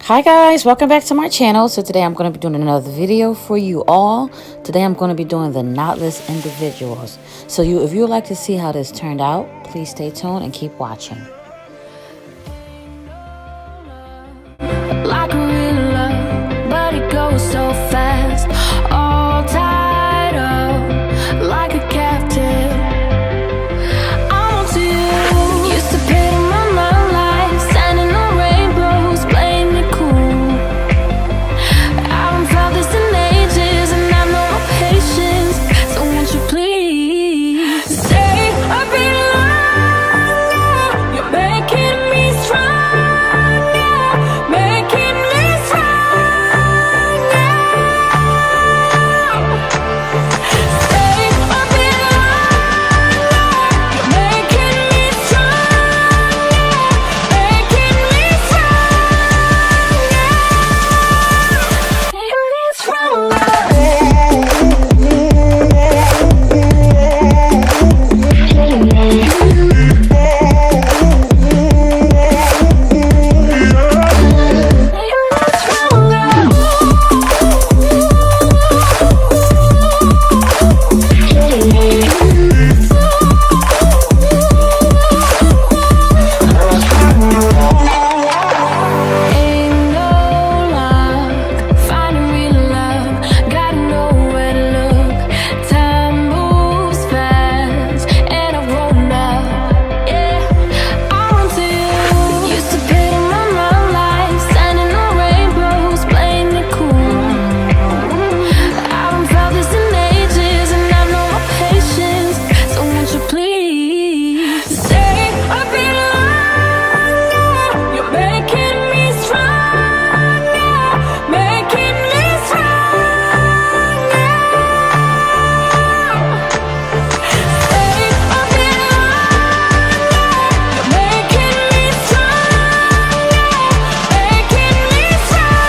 Hi guys, welcome back to my channel. So today I'm going to be doing another video for you all. Today I'm going to be doing the knotless individuals. So if you would like to see how this turned out, please stay tuned and keep watching. Like a real love, but it goes so fast. All tied up, like a captive. I'm on to you. Used to pay to my love life, standing on rainbows, playing it cool. I haven't felt this in ages, and I've no more patience. So won't you please stay a bit longer? You're making me stronger, making me stronger. Stay a bit longer. You're making me stronger, making me stronger, Ain't no luck finding real love. Gotta know where to look. Time moves fast, and I've grown up. Yeah, I want to. Used to pay to my love life, standing on rainbows, playing it cool. I haven't felt this in ages, and I've no more patience. So won't you please stay a bit longer? You're making me stronger, making me stronger. Stay a bit longer. You're making me stronger, making me stronger,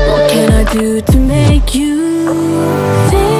What can I do to make you think?